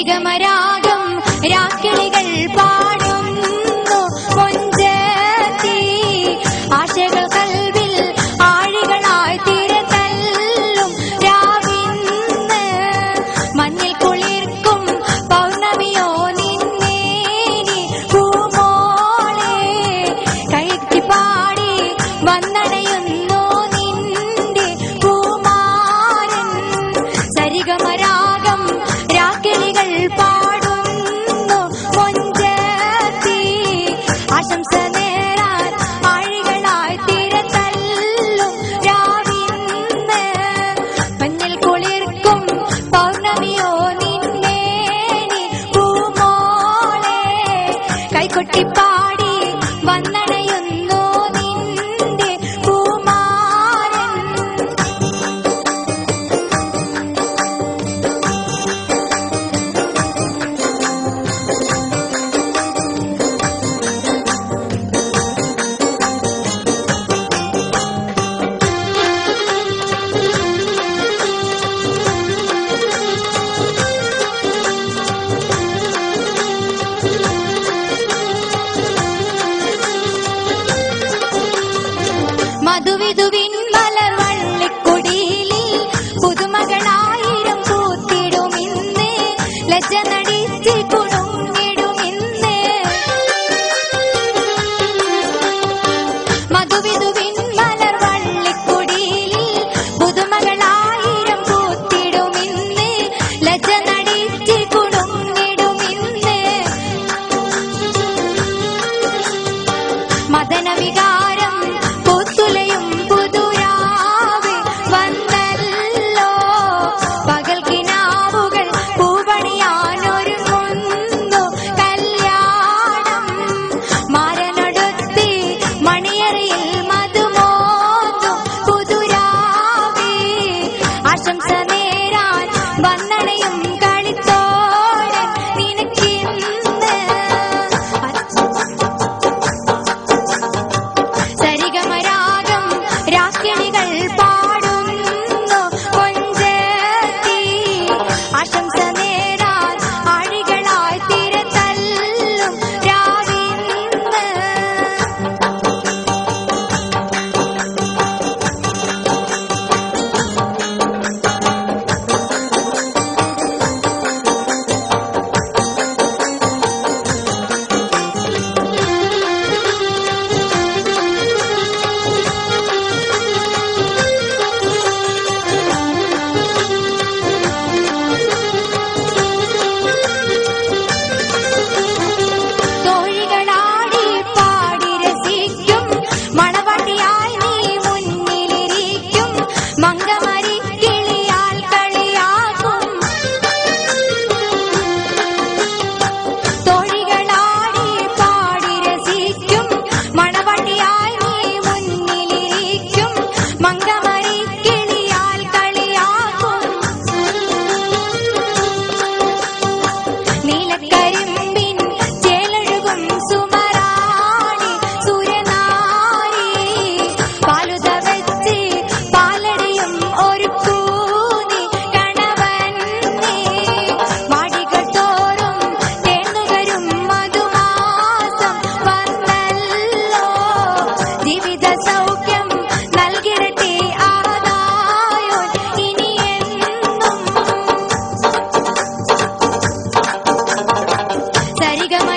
സരിഗമരാഗം രാക്കിളികൾ പാടുന്നു മൊഞ്ചത്തി ആശകൾ കൽവിൽ ആഴികളായി തിരതല്ലും രാവിന്ന് മഞ്ഞിൽ കുളിർക്കും പൗർണമിയോ നിന്നേനി പൂമോളെ കൈത്തി പാടി വന്നണയുന്നു നിന്റെ പൂമാരൻ സരിഗമരാഗം രാക്കിളികൾ പാടുന്നു മൊഞ്ചത്തി ആശംസ നേരാൻ ആഴികളായി തിരതല്ലും രാവിന്ന് മഞ്ഞിൽ കുളിർക്കും പൗർണമിയോ നിന്നേനി പൂമോളെ കൈകൊട്ടിപ്പാടി വന്നണയുന്നു നിന്റെ പൂമാരൻ മധുവിധുവിൻ മലർവള്ളിക്കുടിയിൽ പുതുമകളായിരം പൂത്തിടുമിന്ന് ലജ്ജ നടിച്ച് കുണുങ്ങിടുമിന്ന് മധുവിധുവിൻ മലർവള്ളിക്കുടിയിൽ പുതുമകളായിരം പൂത്തിടുമിന്ന് ലജ്ജ നടിച്ച് കുണുങ്ങിടുമിന്ന് മദനവികാരം പൂത്തുലയും പുതുരാവ് വന്നല്ലോ പകൽ കിനാവുകൾ പൂവണിയാനൊരുങ്ങുന്നു കല്യാണം മാരനൊടുത്തി മണിയറയിൽ മധുമോന്നു പുതുരാവ് ആശംസ നേരാൻ വന്നണയും കളിത്തോടെ നിനക്കിന്ന് സരിഗമരാഗം രാക്കിളികൾ പാടുന്നു മൊഞ്ചത്തി ആശംസ നേരാൻ ആഴികളായി തിരതല്ലും രാവിന്ന് തോഴികളാടി പാടി രസിക്കും മണവാട്ടിയായി നീ മുന്നിലിരിക്കും മങ്കമരിക്കിളിയാൽ കളിയാക്കും തോഴികളാടി പാടി രസിക്കും മണവാട്ടിയായി നീ മുന്നിലിരിക്കും മങ്കമരിക്കിളിയാൽ കളിയാക്കും നീലക്കരിമ്പിൻ ചേലൊഴുകും സുമറാണി സൂര്യനാരി പാലുത വെച്ച് പാലടിയും ഒരു കൂനി കണവന്നെ മാടികൾ തോറും തേന്നുകരും മധുമാസം വന്നല്ലോ ജീവിത സൗഖ്യം നൽകിരട്ടെ ആദായോ ഇനിയെന്നും സരിഗമ